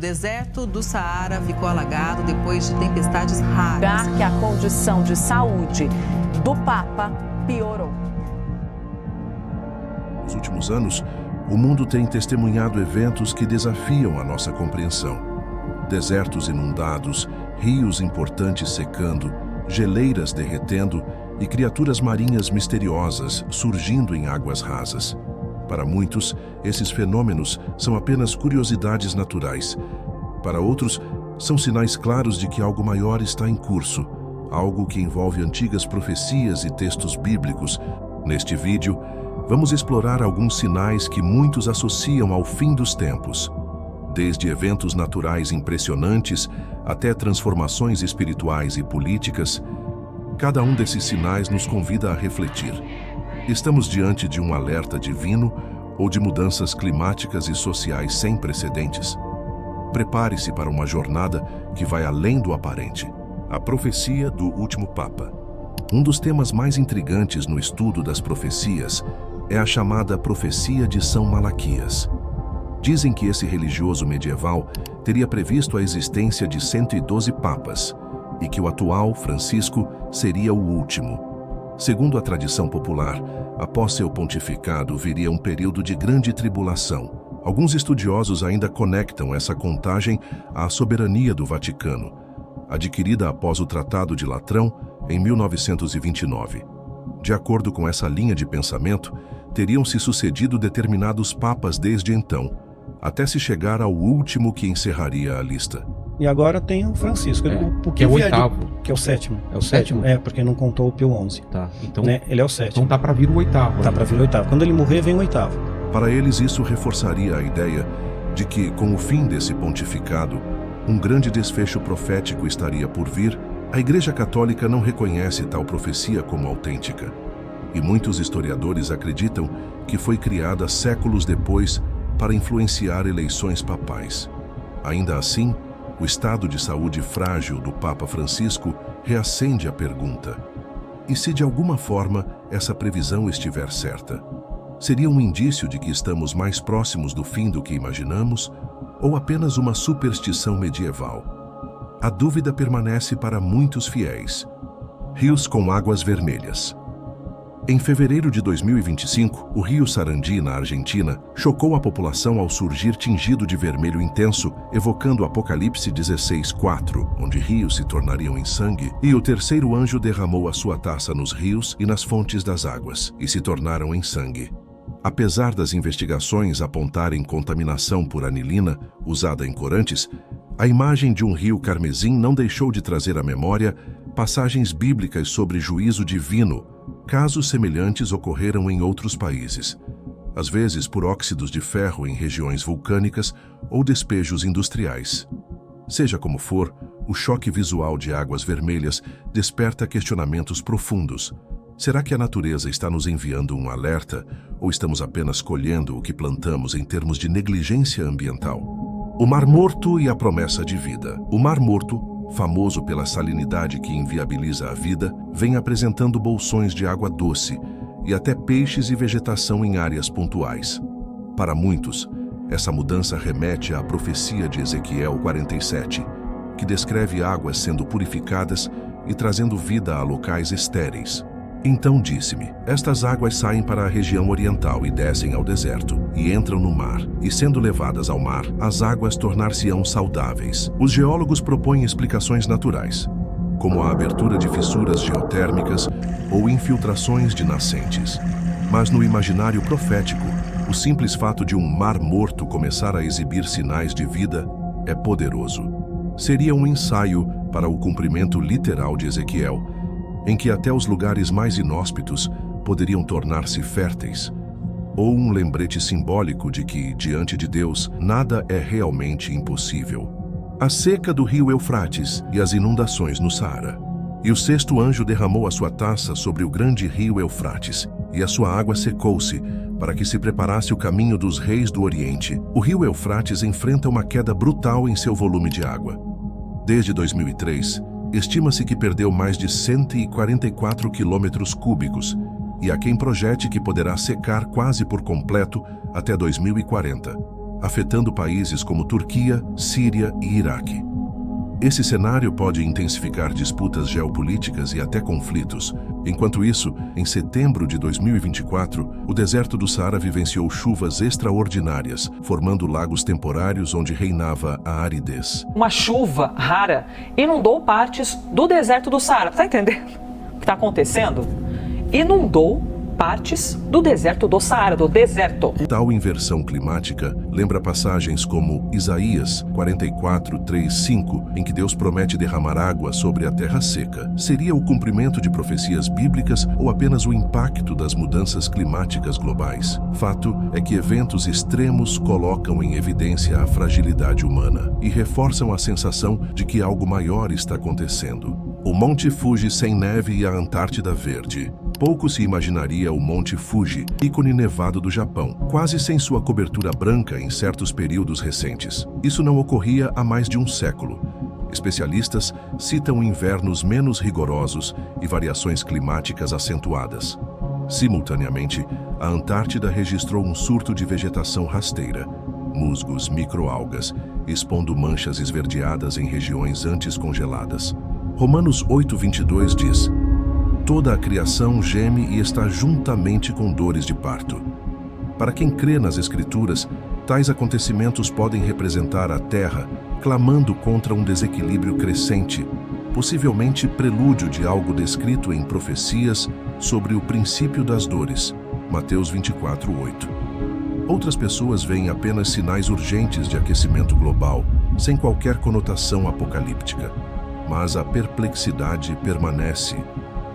deserto do Saara ficou alagado depois de tempestades raras. Lugar que a condição de saúde do Papa piorou. Nos últimos anos, o mundo tem testemunhado eventos que desafiam a nossa compreensão. Desertos inundados, rios importantes secando, geleiras derretendo e criaturas marinhas misteriosas surgindo em águas rasas. Para muitos, esses fenômenos são apenas curiosidades naturais. Para outros, são sinais claros de que algo maior está em curso, algo que envolve antigas profecias e textos bíblicos. Neste vídeo, vamos explorar alguns sinais que muitos associam ao fim dos tempos. Desde eventos naturais impressionantes até transformações espirituais e políticas, cada um desses sinais nos convida a refletir. Estamos diante de um alerta divino ou de mudanças climáticas e sociais sem precedentes? Prepare-se para uma jornada que vai além do aparente. A profecia do último Papa. Um dos temas mais intrigantes no estudo das profecias é a chamada profecia de São Malaquias. Dizem que esse religioso medieval teria previsto a existência de 112 papas e que o atual, Francisco, seria o último. Segundo a tradição popular, após seu pontificado viria um período de grande tribulação. Alguns estudiosos ainda conectam essa contagem à soberania do Vaticano, adquirida após o Tratado de Latrão em 1929. De acordo com essa linha de pensamento, teriam se sucedido determinados papas desde então, até se chegar ao último que encerraria a lista. E agora tem o Francisco, que é o oitavo. Que é o sétimo. É o sétimo? É, porque não contou o Pio XI. Tá, então... Né? Ele é o sétimo. Então tá pra vir o oitavo. Tá pra vir o oitavo. Quando ele morrer, vem o oitavo. Para eles, isso reforçaria a ideia de que, com o fim desse pontificado, um grande desfecho profético estaria por vir. A Igreja Católica não reconhece tal profecia como autêntica. E muitos historiadores acreditam que foi criada séculos depois para influenciar eleições papais. Ainda assim, o estado de saúde frágil do Papa Francisco reacende a pergunta: e se de alguma forma essa previsão estiver certa? Seria um indício de que estamos mais próximos do fim do que imaginamos ou apenas uma superstição medieval? A dúvida permanece para muitos fiéis. Rios com águas vermelhas. Em fevereiro de 2025, o rio Sarandi, na Argentina, chocou a população ao surgir tingido de vermelho intenso, evocando Apocalipse 16:4, onde rios se tornariam em sangue, e o terceiro anjo derramou a sua taça nos rios e nas fontes das águas, e se tornaram em sangue. Apesar das investigações apontarem contaminação por anilina, usada em corantes, a imagem de um rio carmesim não deixou de trazer à memória passagens bíblicas sobre juízo divino. Casos semelhantes ocorreram em outros países, às vezes por óxidos de ferro em regiões vulcânicas ou despejos industriais. Seja como for, o choque visual de águas vermelhas desperta questionamentos profundos. Será que a natureza está nos enviando um alerta ou estamos apenas colhendo o que plantamos em termos de negligência ambiental? O Mar Morto e a promessa de vida. O Mar Morto, famoso pela salinidade que inviabiliza a vida, vem apresentando bolsões de água doce e até peixes e vegetação em áreas pontuais. Para muitos, essa mudança remete à profecia de Ezequiel 47, que descreve águas sendo purificadas e trazendo vida a locais estéreis. Então disse-me: estas águas saem para a região oriental e descem ao deserto, e entram no mar, e sendo levadas ao mar, as águas tornar-se-ão saudáveis. Os geólogos propõem explicações naturais, como a abertura de fissuras geotérmicas ou infiltrações de nascentes. Mas no imaginário profético, o simples fato de um mar morto começar a exibir sinais de vida é poderoso. Seria um ensaio para o cumprimento literal de Ezequiel, em que até os lugares mais inóspitos poderiam tornar-se férteis, ou um lembrete simbólico de que, diante de Deus, nada é realmente impossível. A seca do rio Eufrates e as inundações no Saara. E o sexto anjo derramou a sua taça sobre o grande rio Eufrates, e a sua água secou-se, para que se preparasse o caminho dos reis do Oriente. O rio Eufrates enfrenta uma queda brutal em seu volume de água. Desde 2003, estima-se que perdeu mais de 144 quilômetros cúbicos, e há quem projete que poderá secar quase por completo até 2040. afetando países como Turquia, Síria e Iraque. Esse cenário pode intensificar disputas geopolíticas e até conflitos. Enquanto isso, em setembro de 2024, o deserto do Saara vivenciou chuvas extraordinárias, formando lagos temporários onde reinava a aridez. Uma chuva rara inundou partes do deserto do Saara. Tá entendendo o que está acontecendo? Inundou partes do deserto do Saara, do deserto. Tal inversão climática lembra passagens como Isaías 44, 3, 5, em que Deus promete derramar água sobre a terra seca. Seria o cumprimento de profecias bíblicas ou apenas o impacto das mudanças climáticas globais? Fato é que eventos extremos colocam em evidência a fragilidade humana e reforçam a sensação de que algo maior está acontecendo. O Monte Fuji sem neve e a Antártida verde. Pouco se imaginaria o Monte Fuji, ícone nevado do Japão, quase sem sua cobertura branca em certos períodos recentes. Isso não ocorria há mais de um século. Especialistas citam invernos menos rigorosos e variações climáticas acentuadas. Simultaneamente, a Antártida registrou um surto de vegetação rasteira, musgos, microalgas, expondo manchas esverdeadas em regiões antes congeladas. Romanos 8:22 diz: toda a criação geme e está juntamente com dores de parto. Para quem crê nas Escrituras, tais acontecimentos podem representar a Terra clamando contra um desequilíbrio crescente, possivelmente prelúdio de algo descrito em profecias sobre o princípio das dores, Mateus 24:8. Outras pessoas veem apenas sinais urgentes de aquecimento global, sem qualquer conotação apocalíptica. Mas a perplexidade permanece.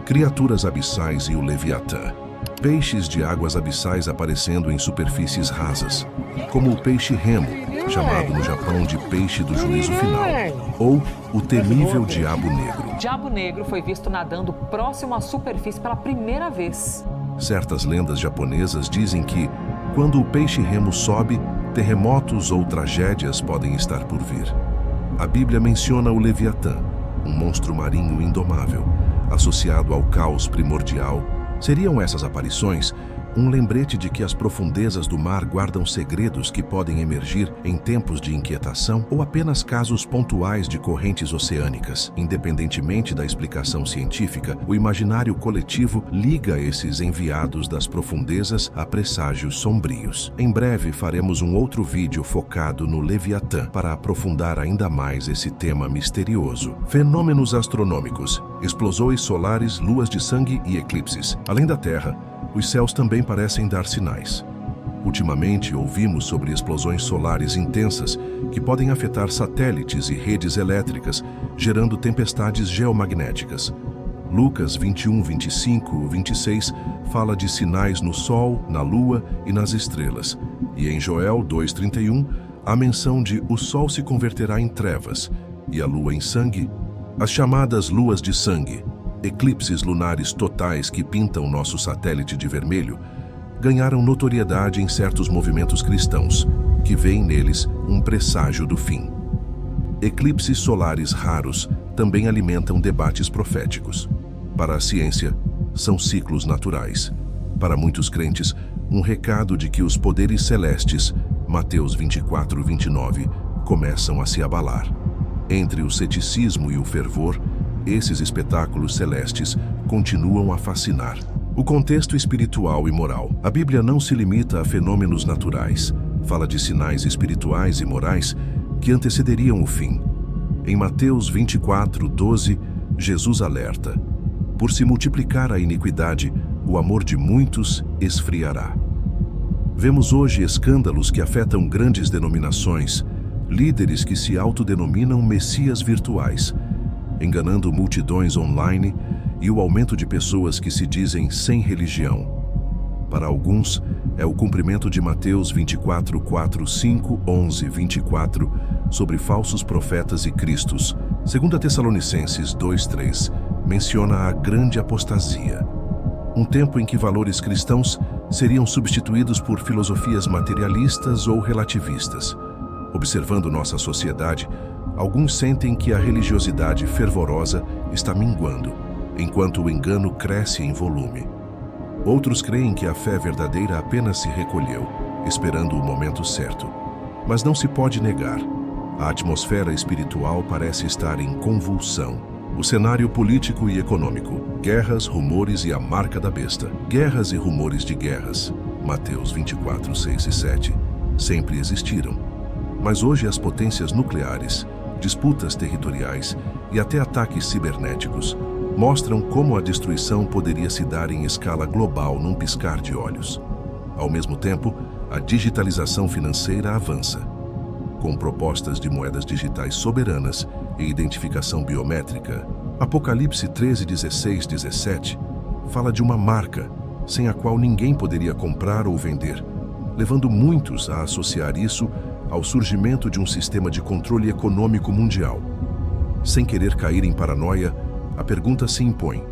Criaturas abissais e o Leviatã. Peixes de águas abissais aparecendo em superfícies rasas, como o peixe-remo, chamado no Japão de peixe do juízo final, ou o temível diabo negro. O diabo negro foi visto nadando próximo à superfície pela primeira vez. Certas lendas japonesas dizem que, quando o peixe-remo sobe, terremotos ou tragédias podem estar por vir. A Bíblia menciona o Leviatã, um monstro marinho indomável, associado ao caos primordial. Seriam essas aparições um lembrete de que as profundezas do mar guardam segredos que podem emergir em tempos de inquietação ou apenas casos pontuais de correntes oceânicas? Independentemente da explicação científica, o imaginário coletivo liga esses enviados das profundezas a presságios sombrios. Em breve faremos um outro vídeo focado no Leviatã para aprofundar ainda mais esse tema misterioso. Fenômenos astronômicos, explosões solares, luas de sangue e eclipses. Além da Terra, os céus também parecem dar sinais. Ultimamente, ouvimos sobre explosões solares intensas que podem afetar satélites e redes elétricas, gerando tempestades geomagnéticas. Lucas 21, 25 e 26 fala de sinais no Sol, na Lua e nas estrelas. E em Joel 2:31, há menção de o Sol se converterá em trevas e a Lua em sangue. As chamadas luas de sangue, eclipses lunares totais que pintam nosso satélite de vermelho, ganharam notoriedade em certos movimentos cristãos, que veem neles um presságio do fim. Eclipses solares raros também alimentam debates proféticos. Para a ciência, são ciclos naturais. Para muitos crentes, um recado de que os poderes celestes, Mateus 24:29, começam a se abalar. Entre o ceticismo e o fervor, esses espetáculos celestes continuam a fascinar. O contexto espiritual e moral. A Bíblia não se limita a fenômenos naturais. Fala de sinais espirituais e morais que antecederiam o fim. Em Mateus 24:12, Jesus alerta: por se multiplicar a iniquidade, o amor de muitos esfriará. Vemos hoje escândalos que afetam grandes denominações, líderes que se autodenominam messias virtuais, enganando multidões online e o aumento de pessoas que se dizem sem religião. Para alguns, é o cumprimento de Mateus 24:4, 5, 11, 24, sobre falsos profetas e cristos. 2 Tessalonicenses 2:3 menciona a grande apostasia, um tempo em que valores cristãos seriam substituídos por filosofias materialistas ou relativistas. Observando nossa sociedade, alguns sentem que a religiosidade fervorosa está minguando, enquanto o engano cresce em volume. Outros creem que a fé verdadeira apenas se recolheu, esperando o momento certo. Mas não se pode negar. A atmosfera espiritual parece estar em convulsão. O cenário político e econômico, guerras, rumores e a marca da besta. Guerras e rumores de guerras, Mateus 24, 6 e 7, sempre existiram. Mas hoje as potências nucleares, disputas territoriais e até ataques cibernéticos mostram como a destruição poderia se dar em escala global num piscar de olhos. Ao mesmo tempo, a digitalização financeira avança. Com propostas de moedas digitais soberanas e identificação biométrica, Apocalipse 13, 16, 17 fala de uma marca sem a qual ninguém poderia comprar ou vender, levando muitos a associar isso ao surgimento de um sistema de controle econômico mundial. Sem querer cair em paranoia, a pergunta se impõe: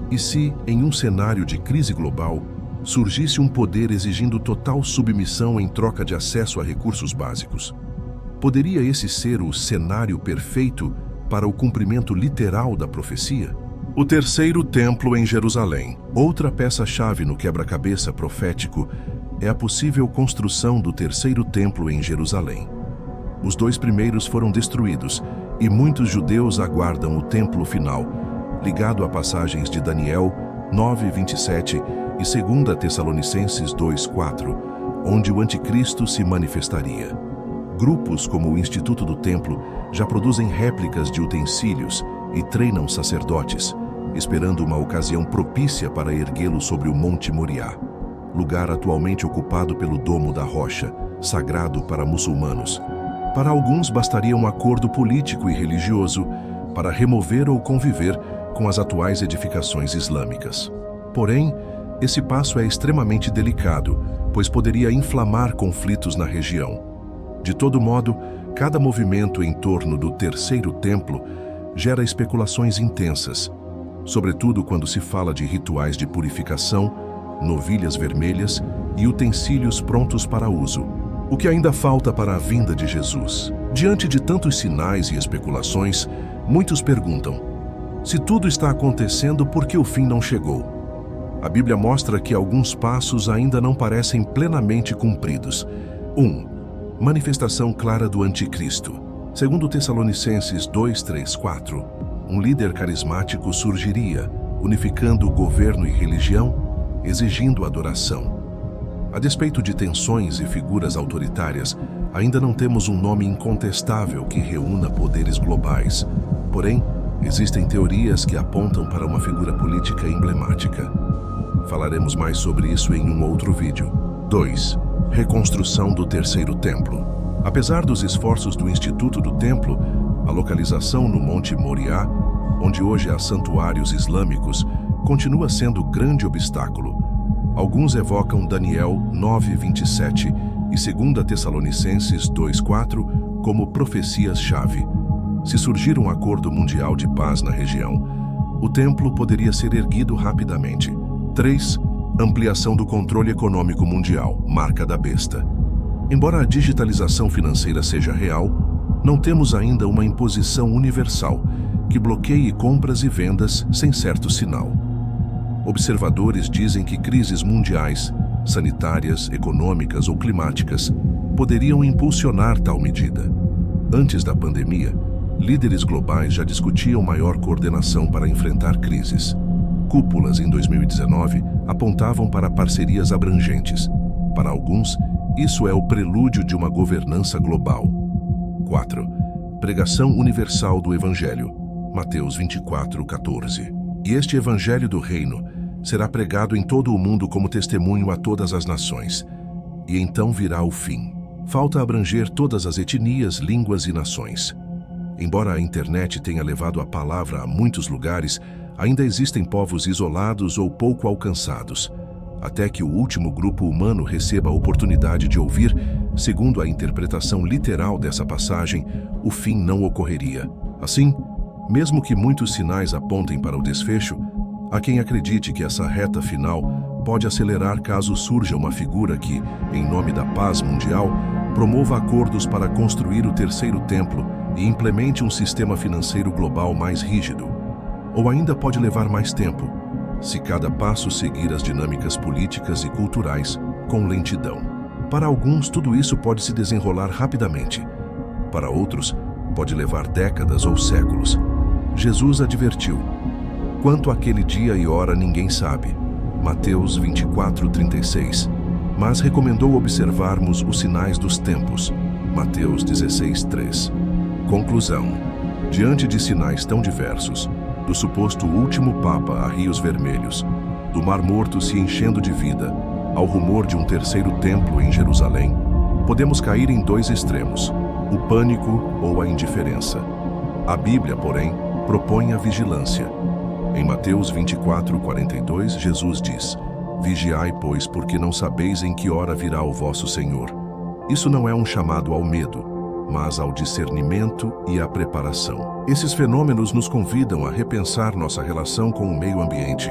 e se, em um cenário de crise global, surgisse um poder exigindo total submissão em troca de acesso a recursos básicos? Poderia esse ser o cenário perfeito para o cumprimento literal da profecia? O terceiro templo em Jerusalém. Outra peça-chave no quebra-cabeça profético é a possível construção do terceiro templo em Jerusalém. Os dois primeiros foram destruídos e muitos judeus aguardam o templo final, ligado a passagens de Daniel 9:27 e 2 Tessalonicenses 2:4, onde o anticristo se manifestaria. Grupos como o Instituto do Templo já produzem réplicas de utensílios e treinam sacerdotes, esperando uma ocasião propícia para erguê-lo sobre o Monte Moriá, lugar atualmente ocupado pelo Domo da Rocha, sagrado para muçulmanos. Para alguns bastaria um acordo político e religioso para remover ou conviver com as atuais edificações islâmicas. Porém, esse passo é extremamente delicado, pois poderia inflamar conflitos na região. De todo modo, cada movimento em torno do terceiro templo gera especulações intensas, sobretudo quando se fala de rituais de purificação, novilhas vermelhas e utensílios prontos para uso. O que ainda falta para a vinda de Jesus? Diante de tantos sinais e especulações, muitos perguntam: se tudo está acontecendo, por que o fim não chegou? A Bíblia mostra que alguns passos ainda não parecem plenamente cumpridos. 1. Manifestação clara do anticristo. Segundo Tessalonicenses 2, 3, 4, um líder carismático surgiria, unificando governo e religião, exigindo adoração. A despeito de tensões e figuras autoritárias, ainda não temos um nome incontestável que reúna poderes globais. Porém, existem teorias que apontam para uma figura política emblemática. Falaremos mais sobre isso em um outro vídeo. 2. Reconstrução do terceiro templo. Apesar dos esforços do Instituto do Templo, a localização no Monte Moriá, onde hoje há santuários islâmicos, continua sendo grande obstáculo. Alguns evocam Daniel 9:27 e 2 Tessalonicenses 2:4 como profecias-chave. Se surgir um acordo mundial de paz na região, o templo poderia ser erguido rapidamente. 3. Ampliação do controle econômico mundial, marca da besta. Embora a digitalização financeira seja real, não temos ainda uma imposição universal que bloqueie compras e vendas sem certo sinal. Observadores dizem que crises mundiais, sanitárias, econômicas ou climáticas, poderiam impulsionar tal medida. Antes da pandemia, líderes globais já discutiam maior coordenação para enfrentar crises. Cúpulas em 2019 apontavam para parcerias abrangentes. Para alguns, isso é o prelúdio de uma governança global. 4. Pregação universal do Evangelho, Mateus 24:14. E este Evangelho do Reino será pregado em todo o mundo como testemunho a todas as nações. E então virá o fim. Falta abranger todas as etnias, línguas e nações. Embora a internet tenha levado a palavra a muitos lugares, ainda existem povos isolados ou pouco alcançados. Até que o último grupo humano receba a oportunidade de ouvir, segundo a interpretação literal dessa passagem, o fim não ocorreria. Assim, mesmo que muitos sinais apontem para o desfecho, há quem acredite que essa reta final pode acelerar caso surja uma figura que, em nome da paz mundial, promova acordos para construir o terceiro templo e implemente um sistema financeiro global mais rígido. Ou ainda pode levar mais tempo, se cada passo seguir as dinâmicas políticas e culturais com lentidão. Para alguns, tudo isso pode se desenrolar rapidamente. Para outros, pode levar décadas ou séculos. Jesus advertiu: quanto àquele dia e hora ninguém sabe. Mateus 24:36. Mas recomendou observarmos os sinais dos tempos. Mateus 16:3. Conclusão: diante de sinais tão diversos, do suposto último Papa a rios vermelhos, do Mar Morto se enchendo de vida, ao rumor de um terceiro templo em Jerusalém, podemos cair em dois extremos: o pânico ou a indiferença. A Bíblia, porém, propõe a vigilância. Em Mateus 24:42, Jesus diz: vigiai, pois, porque não sabeis em que hora virá o vosso Senhor. Isso não é um chamado ao medo, mas ao discernimento e à preparação. Esses fenômenos nos convidam a repensar nossa relação com o meio ambiente,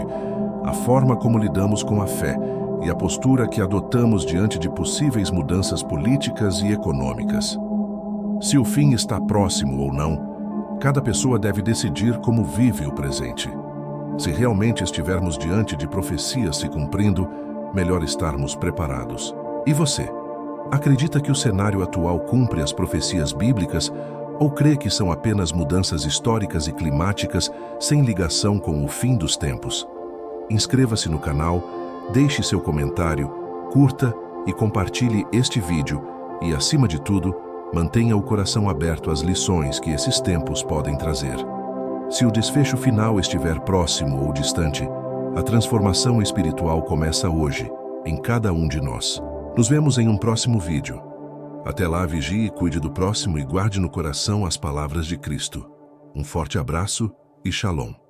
a forma como lidamos com a fé e a postura que adotamos diante de possíveis mudanças políticas e econômicas. Se o fim está próximo ou não, cada pessoa deve decidir como vive o presente. Se realmente estivermos diante de profecias se cumprindo, melhor estarmos preparados. E você? Acredita que o cenário atual cumpre as profecias bíblicas ou crê que são apenas mudanças históricas e climáticas sem ligação com o fim dos tempos? Inscreva-se no canal, deixe seu comentário, curta e compartilhe este vídeo e, acima de tudo, mantenha o coração aberto às lições que esses tempos podem trazer. Se o desfecho final estiver próximo ou distante, a transformação espiritual começa hoje, em cada um de nós. Nos vemos em um próximo vídeo. Até lá, vigie, cuide do próximo e guarde no coração as palavras de Cristo. Um forte abraço e Shalom.